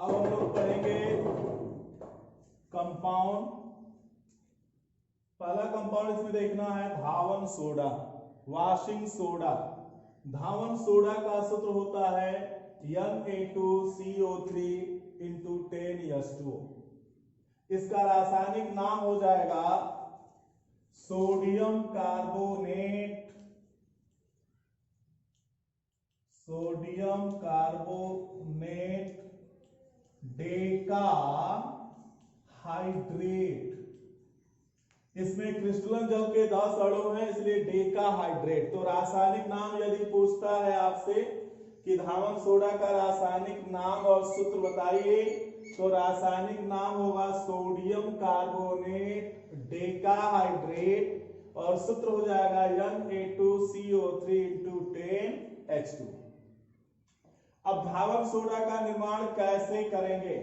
अब हम लोग पढ़ेंगे कंपाउंड। पहला कंपाउंड इसमें देखना है धावन सोडा, वॉशिंग सोडा। धावन सोडा का सूत्र होता है Na2CO3 × 10H2O। इसका रासायनिक नाम हो जाएगा sodium carbonate, sodium carbonate Deka hydrate. इसमें क्रिस्टलन जल के 10 अणु हैं, इसलिए डेका हाइड्रेट। तो रासायनिक नाम यदि पूछता है आपसे कि धावन सोडा का रासायनिक नाम और सूत्र बताइए, तो रासायनिक नाम होगा सोडियम कार्बोनेट डेका हाइड्रेट और सूत्र हो जाएगा Na2CO3 × 10H2। अब धावन सोडा का निर्माण कैसे करेंगे?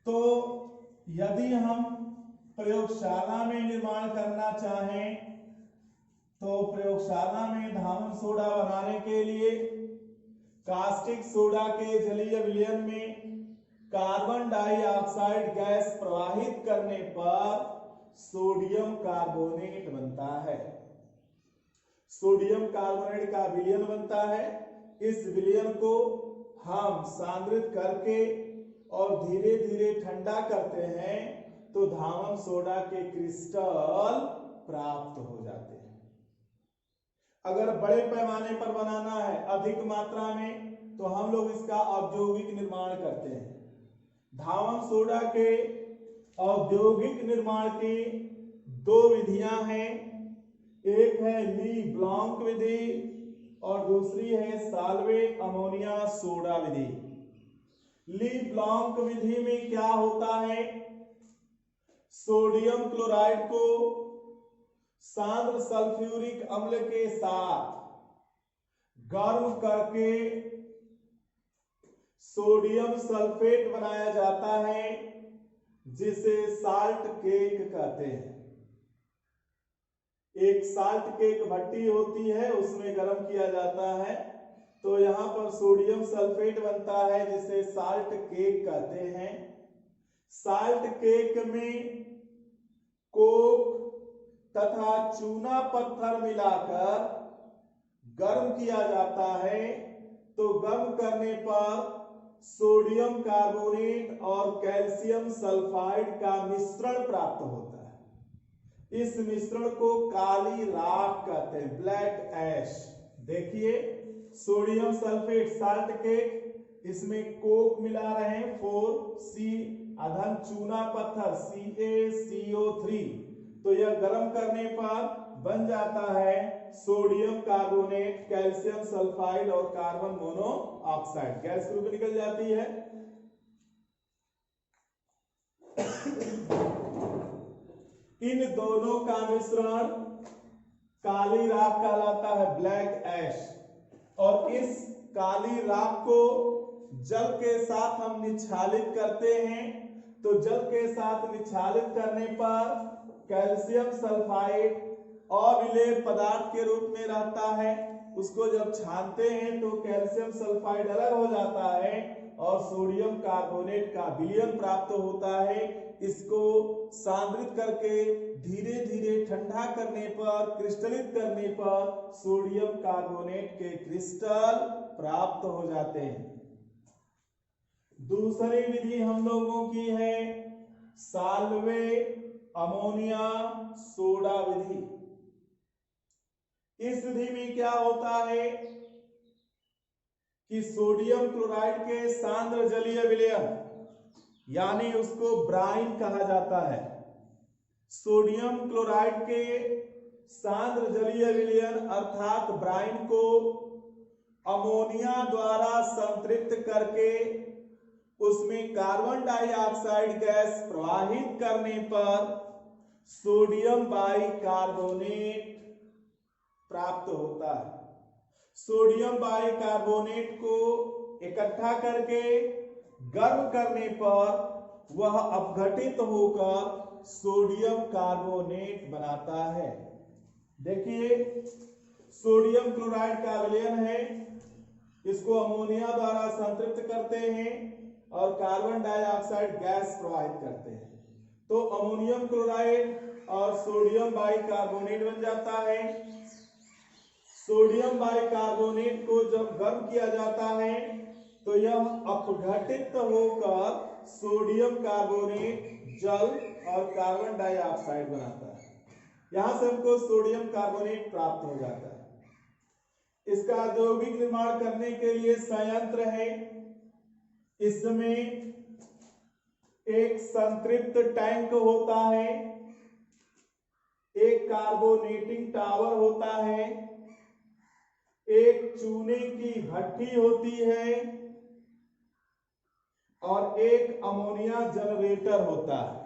तो यदि हम प्रयोगशाला में निर्माण करना चाहें तो प्रयोगशाला में धावन सोडा बनाने के लिए कास्टिक सोडा के जलीय विलयन में कार्बन डाइऑक्साइड गैस प्रवाहित करने पर सोडियम कार्बोनेट बनता है। सोडियम कार्बोनेट का विलयन बनता है। इस विलयन को हम सांद्रित करके और धीरे धीरे ठंडा करते हैं तो धावन सोडा के क्रिस्टल प्राप्त हो जाते हैं। अगर बड़े पैमाने पर बनाना है, अधिक मात्रा में, तो हम लोग इसका औद्योगिक निर्माण करते हैं। धावन सोडा के औद्योगिक निर्माण की 2 विधियां हैं। एक है ली ब्लॉन्क विधि और दूसरी है साल्वे अमोनिया सोडा विधि। ली ब्लॉन्क विधि में क्या होता है? सोडियम क्लोराइड को सांद्र सल्फ्यूरिक अम्ल के साथ गर्म करके सोडियम सल्फेट बनाया जाता है, जिसे साल्ट केक कहते हैं। एक साल्ट केक भट्टी होती है, उसमें गर्म किया जाता है, तो यहां पर सोडियम सल्फेट बनता है जिसे साल्ट केक कहते हैं। साल्ट केक में कोक तथा चूना पत्थर मिलाकर गर्म किया जाता है, तो गर्म करने पर सोडियम कार्बोनेट और कैल्शियम सल्फाइड का मिश्रण प्राप्त होता है। इस मिश्रण को काली राख कहते हैं, ब्लैक ऐश। देखिए सोडियम सल्फेट साल्ट केक, इसमें कोक मिला रहे हैं 4C अधन चूना पत्थर CaCO3, तो यह गर्म करने पर बन जाता है सोडियम कार्बोनेट, कैल्शियम सल्फाइड और कार्बन मोनोऑक्साइड। गैस ग्रुप निकल जाती है। इन दोनों का मिश्रण काली राख कहलाता है, ब्लैक ऐश। और इस काली राख को जल के साथ हम निच्छालित करते हैं, तो जल के साथ निच्छालित करने पर कैल्शियम सल्फाइड अविलेय पदार्थ के रूप में रहता है। उसको जब छानते हैं तो कैल्शियम सल्फाइड अलग हो जाता है और सोडियम कार्बोनेट का विलयन प्राप्त होता है। इसको सांद्रित करके धीरे धीरे ठंडा करने पर, क्रिस्टलित करने पर सोडियम कार्बोनेट के क्रिस्टल प्राप्त हो जाते हैं। दूसरी विधि हम लोगों की है साल्वे अमोनिया सोडा विधि। इस विधि में क्या होता है कि सोडियम क्लोराइड के सांद्र जलीय विलयन, यानी उसको ब्राइन कहा जाता है। सोडियम क्लोराइड के सांद्र जलीय विलयन अर्थात ब्राइन को अमोनिया द्वारा संतृप्त करके उसमें कार्बन डाइऑक्साइड गैस प्रवाहित करने पर सोडियम बाइकार्बोनेट प्राप्त होता है। सोडियम बाइकार्बोनेट को इकट्ठा करके गर्म करने पर वह अपघटित होकर सोडियम कार्बोनेट बनाता है। देखिए सोडियम क्लोराइड का विलयन है, इसको अमोनिया द्वारा संतृप्त करते हैं, और कार्बन डाइऑक्साइड गैस प्रवाहित करते हैं। तो अमोनियम क्लोराइड और सोडियम बाइकार्बोनेट बन जाता है। सोडियम बाइकार्बोनेट को जब गर्म किया जाता है तो यह अपघटित होकर सोडियम कार्बोनेट जल और कार्बन डाइऑक्साइड बनाता है। यहां से हमको सोडियम कार्बोनेट प्राप्त हो जाता है। इसका औद्योगिक निर्माण करने के लिए संयंत्र है। इसमें एक संतृप्त टैंक होता है, एक कार्बोनेटिंग टावर होता है, एक चूने की भट्ठी होती है और एक अमोनिया जनरेटर होता है।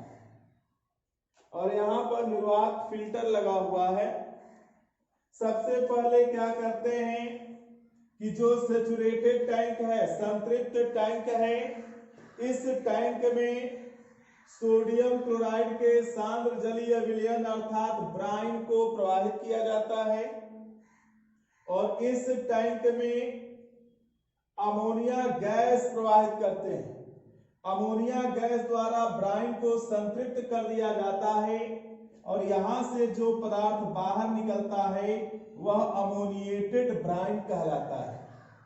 और यहां पर निर्वात फिल्टर लगा हुआ है। सबसे पहले क्या करते हैं कि जो सैचुरेटेड टैंक है, संतृप्त टैंक है, इस टैंक में सोडियम क्लोराइड के सांद्र जलीय विलयन अर्थात ब्राइन को प्रवाहित किया जाता है और इस टैंक में अमोनिया गैस प्रवाहित करते हैं। अमोनिया गैस द्वारा ब्राइन को संतृप्त कर दिया जाता है और यहां से जो पदार्थ बाहर निकलता है वह अमोनिएटेड ब्राइन कहलाता है।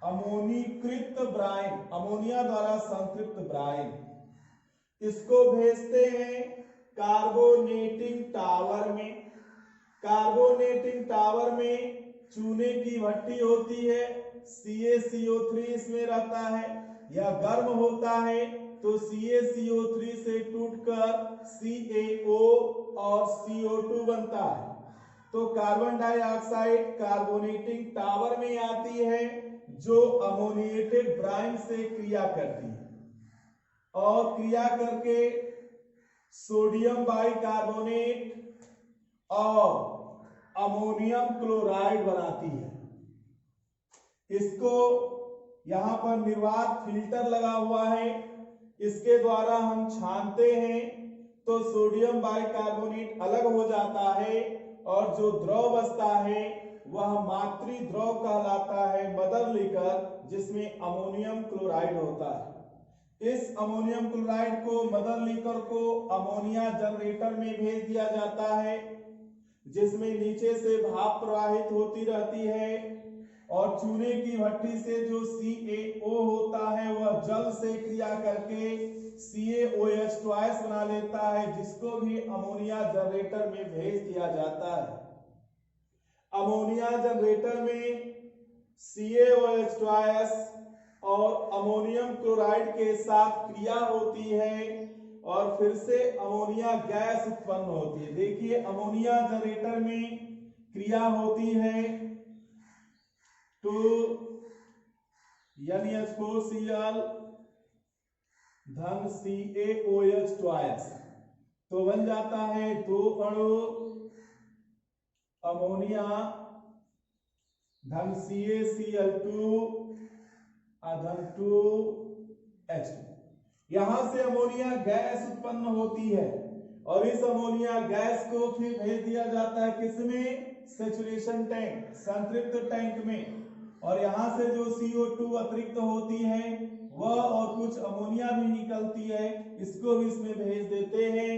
अमोनीकृत ब्राइन, अमोनिया द्वारा संतृप्त ब्राइन, इसको भेजते हैं कार्बोनेटिंग टावर में। कार्बोनेटिंग टावर में चूने की भट्टी होती है, CaCO3 इसमें रहता है। यह गर्म होता है तो CaCO3 से टूटकर CaO और CO2 बनता है। तो कार्बन डाइऑक्साइड कार्बोनेटिंग टावर में आती है जो अमोनिएटेड ब्राइन से क्रिया करती है और क्रिया करके सोडियम बाइकार्बोनेट और अमोनियम क्लोराइड बनाती है। इसको यहां पर निर्वात फिल्टर लगा हुआ है, इसके द्वारा हम छानते हैं तो सोडियम बाइकार्बोनेट अलग हो जाता है और जो द्रव बचता है वह मातृ द्रव कहलाता है, मदर लिकर, जिसमें अमोनियम क्लोराइड होता है। इस अमोनियम क्लोराइड को, मदर लिकर को अमोनिया जनरेटर में भेज दिया जाता है जिसमें नीचे से भाप प्रवाहित होती रहती है और चूने की भट्टी से जो CaO होता है वह जल से क्रिया करके CaOH बना लेता है, जिसको भी अमोनिया जनरेटर में भेज दिया जाता है। अमोनिया जनरेटर में CaOH और अमोनियम क्लोराइड के साथ क्रिया होती है और फिर से अमोनिया गैस उत्पन्न होती है। देखिए अमोनिया जनरेटर में क्रिया होती है तो NH4Cl धन CaOH तो बन जाता है 2 अणु अमोनिया धन CaCl2 धन 2H2। यहां से अमोनिया गैस उत्पन्न होती है और इस अमोनिया गैस को फिर भेज दिया जाता है किसमें? सैचुरेशन टैंक, संतृप्त टैंक में। और यहां से जो CO2 अतिरिक्त होती है वह और कुछ अमोनिया भी निकलती है, इसको भी इसमें भेज देते हैं।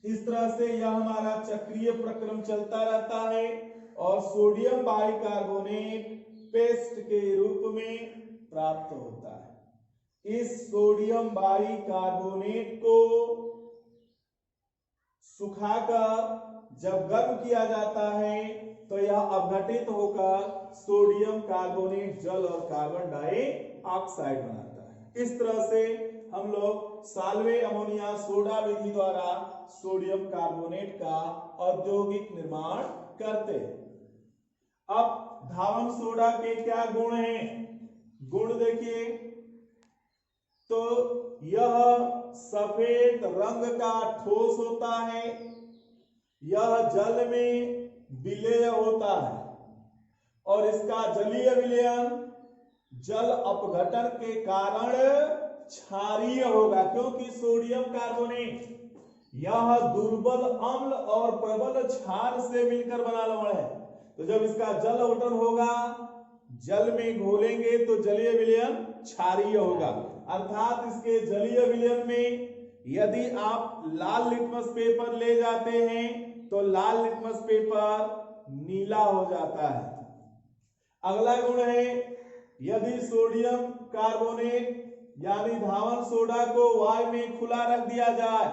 इस तरह से यह हमारा चक्रीय प्रक्रम चलता रहता है और सोडियम बाइकार्बोनेट पेस्ट के रूप में प्राप्त होता है। इस सोडियम बाइकार्बोनेट को सुखाकर जब गर्म किया जाता है तो यह अपघटित होकर सोडियम कार्बोनेट जल और कार्बन डाइऑक्साइड बनाता है। इस तरह से हम लोग साल्वे अमोनिया सोडा विधि द्वारा सोडियम कार्बोनेट का औद्योगिक निर्माण करते हैं। अब धावन सोडा के क्या गुण हैं? गुण देखिए तो यह सफेद रंग का ठोस होता है, यह जल में विलेय होता है और इसका जलीय विलयन जल अपघटन के कारण क्षारीय होगा, क्योंकि सोडियम कार्बोनेट यह दुर्बल अम्ल और प्रबल क्षार से मिलकर बना हुआ है। तो जब इसका जल अपघटन होगा जल में घोलेंगे तो जलीय विलयन क्षारीय होगा, अर्थात इसके जलीय विलयन में यदि आप लाल लिटमस पेपर ले जाते हैं तो लाल लिटमस पेपर नीला हो जाता है। अगला गुण है, यदि सोडियम कार्बोनेट यानी धावन सोडा को वायु में खुला रख दिया जाए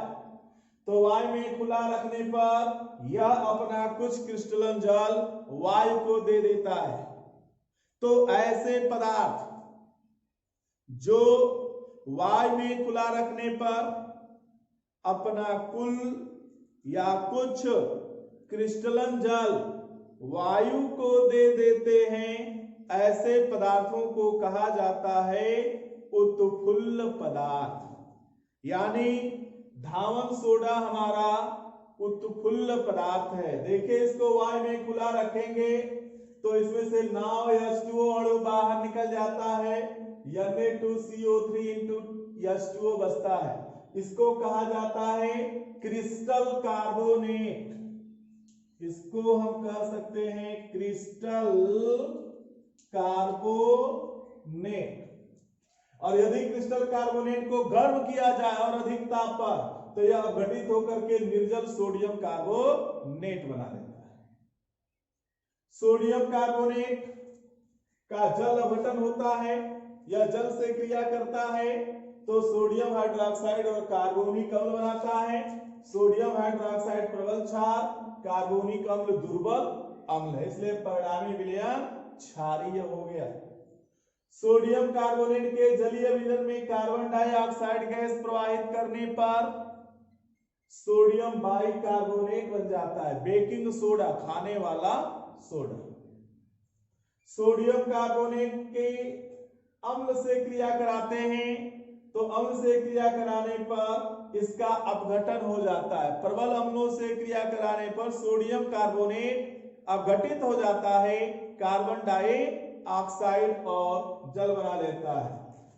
तो वायु में खुला रखने पर यह अपना कुछ क्रिस्टलन जल वायु को दे देता है। तो ऐसे पदार्थ जो वायु में खुला रखने पर अपना कुल या कुछ क्रिस्टलन जल वायु को दे देते हैं, ऐसे पदार्थों को कहा जाता है उत्फुल्ल पदार्थ। यानी धावन सोडा हमारा उत्फुल्ल पदार्थ है। देखिए इसको वायु में खुला रखेंगे तो इसमें से नाव H2O अणु बाहर निकल जाता है, Na2CO3 H2O बचता है। इसको कहा जाता है क्रिस्टल कार्बोनेट। इसको हम कह सकते हैं क्रिस्टल कार्बोनेट। और यदि क्रिस्टल कार्बोनेट को गर्म किया जाए और अधिक ताप पर तो यह अपघटित होकर के निर्जल सोडियम कार्बोनेट बना देता है। सोडियम कार्बोनेट का जल अपघटन होता है, यह जल से क्रिया करता है तो सोडियम हाइड्रोक्साइड और कार्बोनिक अम्ल बनाता है। सोडियम हाइड्रोक्साइड प्रबल क्षार, कार्बोनिक अम्ल दुर्बल अम्ल है, इसलिए परिणामी विलयन क्षारीय हो गया। सोडियम कार्बोनेट के जलीय विलयन में कार्बन डाइऑक्साइड गैस प्रवाहित करने पर सोडियम बाइकार्बोनेट बन जाता है, बेकिंग सोडा, खाने वाला सोडा। सोडियम कार्बोनेट के अम्ल से क्रिया कराते हैं तो अम्ल से क्रिया कराने पर इसका अपघटन हो जाता है। प्रबल अम्लों से क्रिया कराने पर सोडियम कार्बोनेट अपघटित हो जाता है, कार्बन डाइऑक्साइड और जल बना लेता है।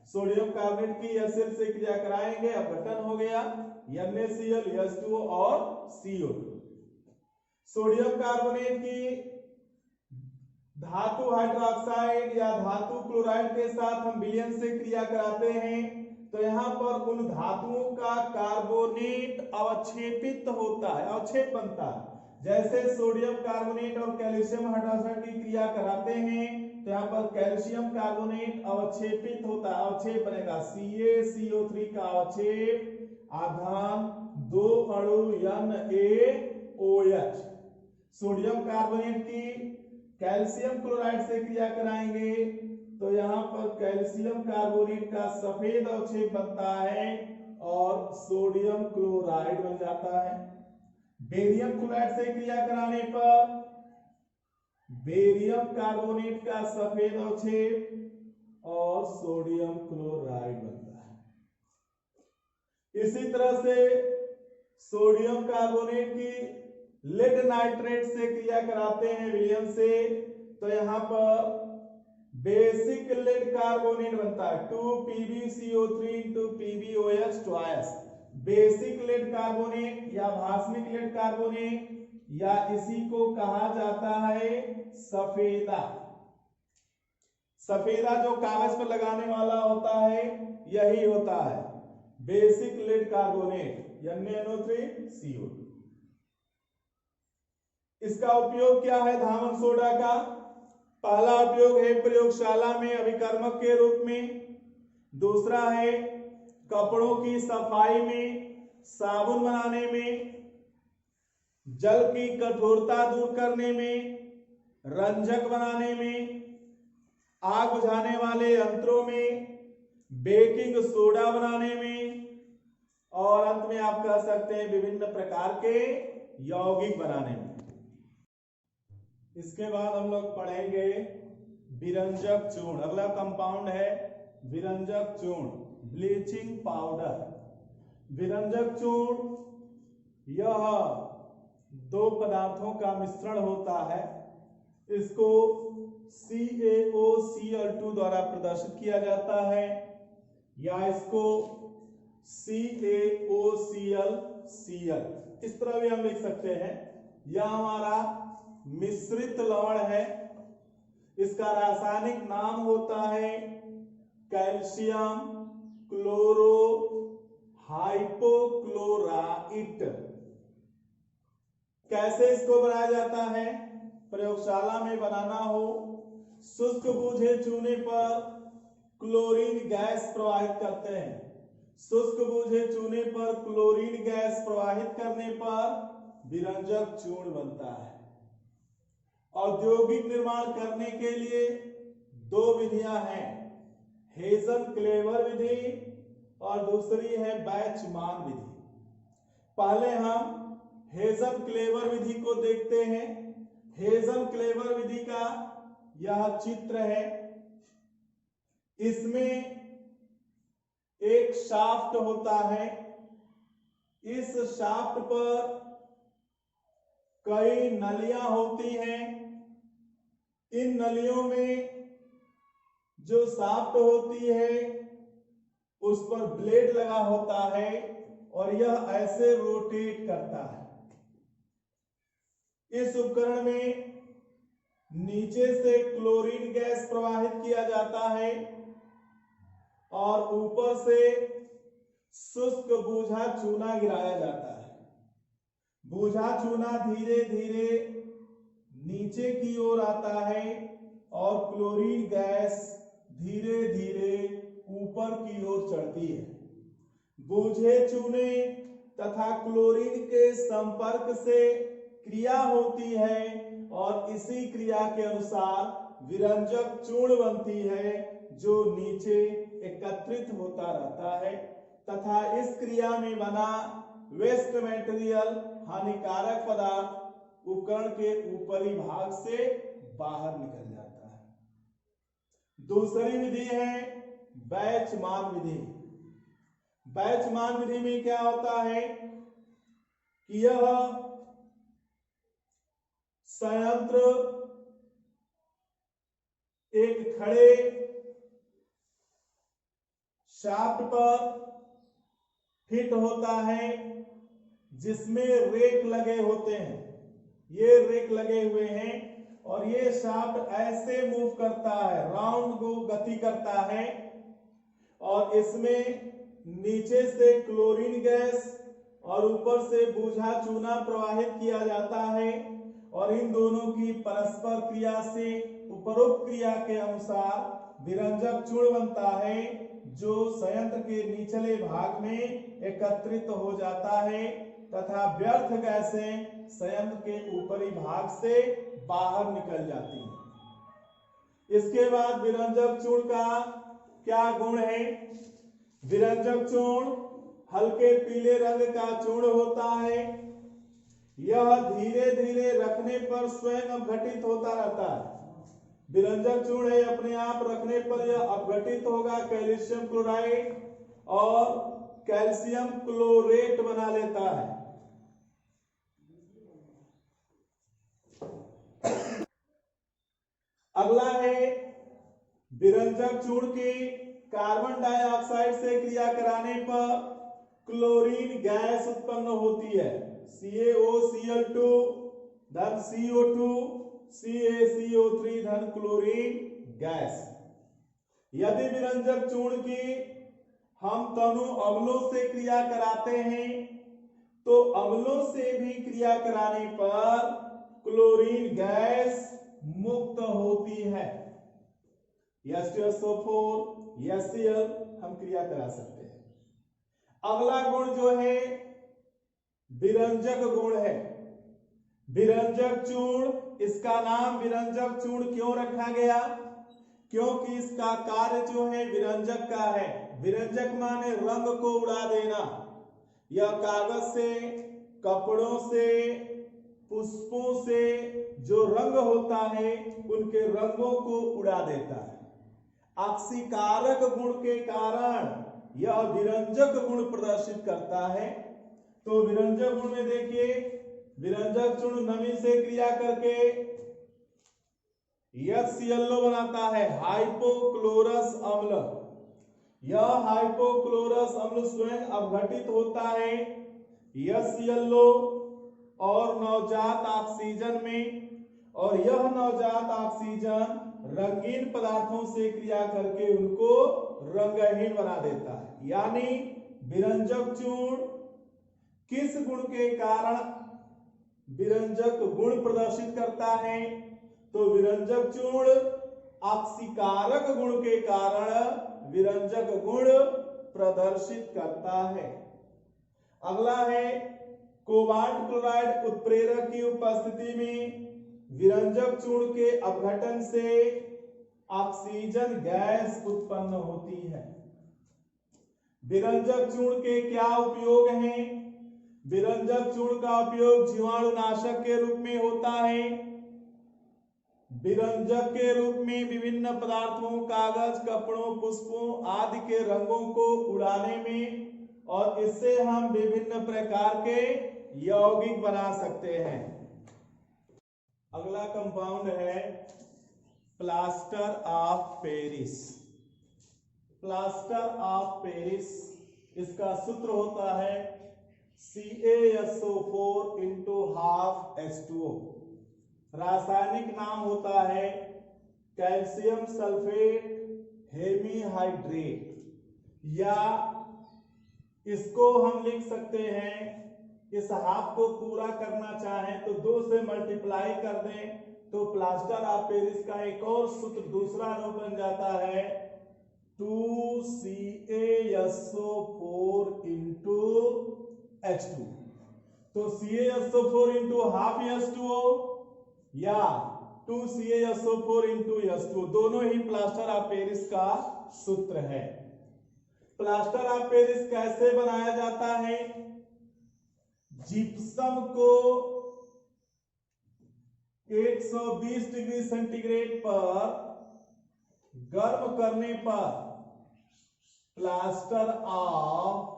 सोडियम कार्बोनेट की HCl से क्रिया कराएंगे, अपघटन हो गया, NaCl, H2O और CO। सोडियम कार्बोनेट की धातु हाइड्रोक्साइड या धातु क्लोराइड के साथ हम विलयन से क्रिया कराते हैं तो यहाँ पर उन धातुओं का कार्बोनेट अवक्षेपित होता है, अवक्षेप बनता है। जैसे सोडियम कार्बोनेट और कैल्शियम हाइड्रोक्साइड की क्रिया कराते हैं तो यहाँ पर कैल्शियम कार्बोनेट अवक्षेपित होता है, अवक्षेप बनेगा CaCO3 का अवक्षेप, आधान 2 अणु NaOH। सोडियम कार्बोनेट की कैल्शियम क्लोराइड से क्रिया कराएंगे तो यहाँ पर कैल्शियम कार्बोनेट का सफेद अवक्षेप बनता है और सोडियम क्लोराइड बन जाता है। बेरियम क्लोराइड से क्रिया कराने पर बेरियम कार्बोनेट का सफेद अवक्षेप और सोडियम क्लोराइड बनता है। इसी तरह से सोडियम कार्बोनेट की लेड नाइट्रेट से क्रिया कराते हैं विलयन से तो यहाँ पर बेसिक लेड कार्बोनेट बनता है, 2PbCO3 PbOH twice. Basic lead carbonate या भास्मिक लेड कार्बोनेट या इसी को कहा जाता है सफेदा। सफेदा जो कागज पर लगाने वाला होता है यही होता है बेसिक लेड कार्बोनेट, NaNO3CO। इसका उपयोग क्या है धावन सोडा का? पहला उपयोग है प्रयोगशाला में अभिकर्मक के रूप में, दूसरा है कपड़ों की सफाई में, साबुन बनाने में, जल की कठोरता दूर करने में, रंजक बनाने में, आग बुझाने वाले यंत्रों में, बेकिंग सोडा बनाने में और अंत में आप कह सकते हैं विभिन्न प्रकार के यौगिक बनाने में। इसके बाद हम लोग पढ़ेंगे विरंजक चूर्ण। अगला कंपाउंड है विरंजक चूर्ण, ब्लीचिंग पाउडर। विरंजक चूर्ण यह दो पदार्थों का मिश्रण होता है। इसको CaOCl2 द्वारा प्रदर्शित किया जाता है या इसको CaOClCl इस तरह भी हम लिख सकते हैं। यह हमारा मिश्रित लवण है, इसका रासायनिक नाम होता है कैल्शियम क्लोरो हाइपोक्लोराइट। कैसे इसको बनाया जाता है? प्रयोगशाला में बनाना हो, शुष्क बूझे चूने पर क्लोरीन गैस प्रवाहित करते हैं। शुष्क बूझे चूने पर क्लोरीन गैस प्रवाहित करने पर विरंजक चूर्ण बनता है। औद्योगिक निर्माण करने के लिए दो विधियां हैं, हेजन क्लेवर विधि और दूसरी है बैचमान विधि। पहले हम हेजन क्लेवर विधि को देखते हैं। हेजन क्लेवर विधि का यह चित्र है। इसमें एक शाफ्ट होता है। इस शाफ्ट पर कई नलियां होती हैं। इन नलियों में जो शाफ्ट होती है उस पर ब्लेड लगा होता है और यह ऐसे रोटेट करता है। इस उपकरण में नीचे से क्लोरीन गैस प्रवाहित किया जाता है और ऊपर से शुष्क बूझा चूना गिराया जाता है। बूझा चूना धीरे धीरे नीचे की ओर आता है और क्लोरीन गैस धीरे धीरे ऊपर की ओर चढ़ती है। बूझे चूने तथा क्लोरीन के संपर्क से क्रिया होती है और इसी क्रिया के अनुसार विरंजक चूर्ण बनती है जो नीचे एकत्रित होता रहता है तथा इस क्रिया में बना वेस्ट मटेरियल हानिकारक पदार्थ उपकरण के ऊपरी भाग से बाहर निकल जाता है। दूसरी विधि है बैचमान विधि। बैचमान विधि में क्या होता है कि यह संयंत्र एक खड़े शाफ्ट पर फिट होता है जिसमें रेक लगे होते हैं। ये रेक लगे हुए हैं और ये शाफ्ट ऐसे मूव करता है, राउंड को गति करता है और इसमें नीचे से क्लोरीन गैस और ऊपर से बूझा चूना प्रवाहित किया जाता है और इन दोनों की परस्पर क्रिया से उपरोक्त क्रिया के अनुसार विरंजक चूर्ण बनता है जो संयंत्र के निचले भाग में एकत्रित हो जाता है तथा व्यर्थ गैसें संयंत्र के ऊपरी भाग से बाहर निकल जाती हैं। इसके बाद विरंजक चूर्ण का क्या गुण है? विरंजक चूर्ण हल्के पीले रंग का चूर्ण होता है। यह धीरे धीरे रखने पर स्वयं अपघटित होता रहता है। विरंजक चूर्ण है, अपने आप रखने पर यह अपघटित होगा, कैल्शियम क्लोराइड और कैल्शियम क्लोरेट बना लेता है। अगला है विरंजक चूर्ण की कार्बन डाइऑक्साइड से क्रिया कराने पर क्लोरीन गैस उत्पन्न होती है। CaOCl2 धन CO2 CaCO3 धन क्लोरीन गैस। यदि विरंजक चूर्ण की हम तनु अम्लों से क्रिया कराते हैं तो अम्लों से भी क्रिया कराने पर क्लोरीन गैस मुक्त होती है। H2SO4 HCl हम क्रिया करा सकते हैं। अगला गुण जो है विरंजक गुण है। विरंजक चूर्ण, इसका नाम विरंजक चूर्ण क्यों रखा गया? क्योंकि इसका कार्य जो है विरंजक का है। विरंजक माने रंग को उड़ा देना। यह कागज से, कपड़ों से, पुष्पों से जो रंग होता है उनके रंगों को उड़ा देता है। ऑक्सीकारक गुण के कारण यह विरंजक गुण प्रदर्शित करता है। तो विरंजक गुण में देखिए, विरंजक चूर्ण नमी से क्रिया करके HCl बनाता है, हाइपोक्लोरस अम्ल। यह हाइपोक्लोरस अम्ल स्वयं अपघटित होता है HCl और नवजात ऑक्सीजन में, और यह नवजात ऑक्सीजन रंगीन पदार्थों से क्रिया करके उनको रंगहीन बना देता है। यानी विरंजक चूर्ण किस गुण के कारण विरंजक गुण प्रदर्शित करता है? तो विरंजक चूर्ण ऑक्सीकारक गुण के कारण विरंजक गुण प्रदर्शित करता है। अगला है कोबाल्ट क्लोराइड उत्प्रेरक की उपस्थिति में विरंजक चूर्ण के अपघटन से ऑक्सीजन गैस उत्पन्न होती है। विरंजक चूर्ण के क्या उपयोग हैं? विरंजक चूर्ण का उपयोग जीवाणुनाशक के रूप में होता है। विरंजक के रूप में विभिन्न पदार्थों, कागज, कपड़ों, पुष्पों आदि के रंगों को उड़ाने में और इससे हम विभिन्न प्रकार के यौगिक बना सकते हैं। अगला कंपाउंड है plaster of Paris. Plaster of Paris, इसका सूत्र होता है CaSO4 into half H2O। रासायनिक नाम होता है कैल्शियम सल्फेट हेमीहाइड्रेट, या इसको हम लिख सकते हैं, इस हाफ को पूरा करना चाहें तो 2 से मल्टीप्लाई कर दें तो प्लास्टर ऑफ पेरिस का एक और सूत्र दूसरा रूप बन जाता है 2CaSO4 into H2। तो CaSO4 into half H2O या 2CaSO4 into H2O दोनों ही प्लास्टर ऑफ पेरिस का सूत्र है। प्लास्टर ऑफ पेरिस कैसे बनाया जाता है? जिप्सम को 120 डिग्री सेंटीग्रेड पर गर्म करने पर प्लास्टर ऑफ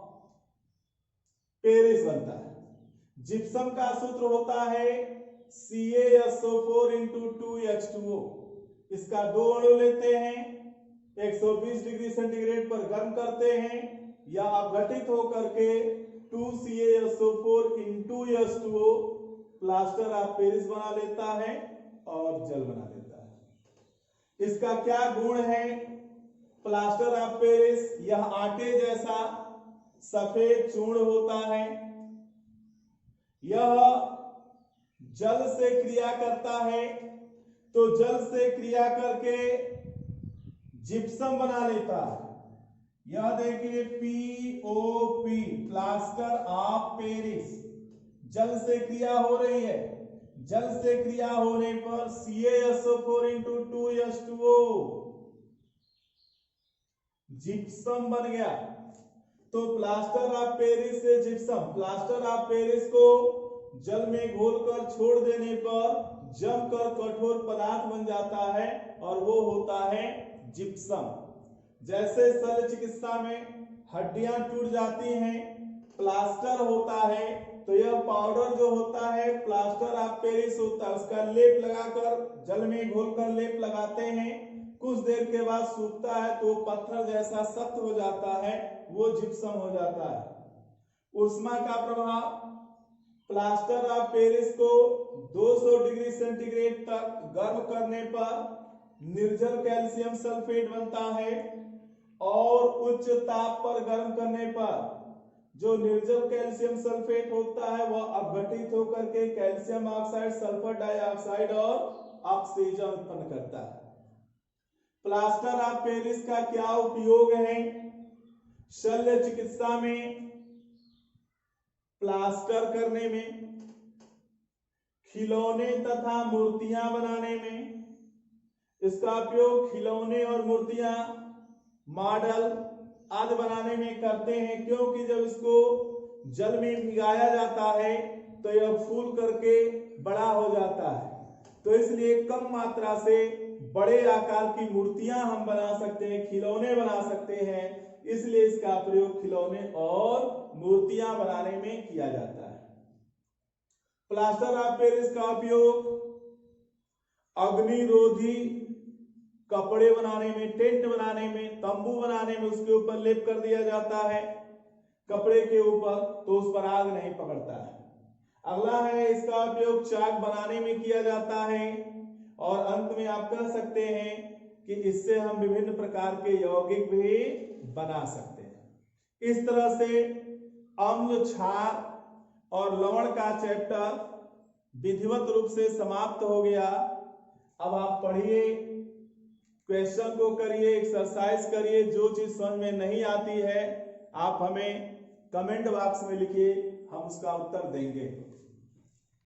पेरिस बनता है। जिप्सम का सूत्र होता है CaSO4 into 2H2O। इसका 2 अणु लेते हैं, 120 डिग्री सेंटीग्रेड पर गर्म करते हैं या अपघटित होकर के 2CaSO4 into H2O plaster of Paris बना लेता है और जल बना लेता है। इसका क्या गुण है? प्लास्टर ऑफ पेरिस यह आटे जैसा सफेद चूर्ण होता है। यह जल से क्रिया करता है, तो जल से क्रिया करके जिप्सम बना लेता है। यह देखिए POP प्लास्टर ऑफ पेरिस, जल से क्रिया हो रही है। जल से क्रिया होने पर CaSO4 into 2H2O जिप्सम बन गया। तो प्लास्टर ऑफ पेरिस से जिप्सम, प्लास्टर ऑफ पेरिस को जल में घोलकर छोड़ देने पर जमकर कठोर पदार्थ बन जाता है और वो होता है जिप्सम। जैसे शल्य चिकित्सा में हड्डियां टूट जाती हैं, प्लास्टर होता है, तो यह पाउडर जो होता है प्लास्टर ऑफ पेरिस होता है, उसका लेप लगाकर जल में घोलकर लेप लगाते हैं। कुछ देर के बाद सूखता है तो पत्थर जैसा सख्त हो जाता है, वो जिप्सम हो जाता है। उष्मा का प्रभाव, प्लास्टर ऑफ पेरिस को 200 डिग्री सेंटीग्रेड तक गर्म करने पर निर्जल कैल्शियम सल्फेट बनता है और उच्च ताप पर गर्म करने पर जो निर्जल कैल्शियम सल्फेट होता है वह अपघटित होकर के कैल्शियम ऑक्साइड, सल्फर डाइऑक्साइड और ऑक्सीजन उत्पन्न करता है। प्लास्टर ऑफ पेरिस का क्या उपयोग है? शल्य चिकित्सा में, प्लास्टर करने में, खिलौने तथा मूर्तियां बनाने में। इसका उपयोग खिलौने और मूर्तियां, मॉडल आदि बनाने में करते हैं, क्योंकि जब इसको जल में भिगाया जाता है तो यह फूल करके बड़ा हो जाता है, तो इसलिए कम मात्रा से बड़े आकार की मूर्तियां हम बना सकते हैं, खिलौने बना सकते हैं, इसलिए इसका प्रयोग खिलौने और मूर्तियां बनाने में किया जाता है। प्लास्टर ऑफ पेरिस का उपयोग अग्निरोधी कपड़े बनाने में, टेंट बनाने में, तंबू बनाने में उसके ऊपर लेप कर दिया जाता है कपड़े के ऊपर, तो उस पर आग नहीं पकड़ता है। अगला है इसका उपयोग चाक बनाने में किया जाता है और अंत में आप कह सकते हैं कि इससे हम विभिन्न प्रकार के यौगिक भी बना सकते हैं। इस तरह से अम्ल, क्षार और लवण का चैप्टर विधिवत रूप से समाप्त हो गया। अब आप पढ़िए, क्वेश्चन को करिए, एक्सरसाइज करिए। जो चीज समझ में नहीं आती है आप हमें कमेंट बॉक्स में लिखिए, हम उसका उत्तर देंगे।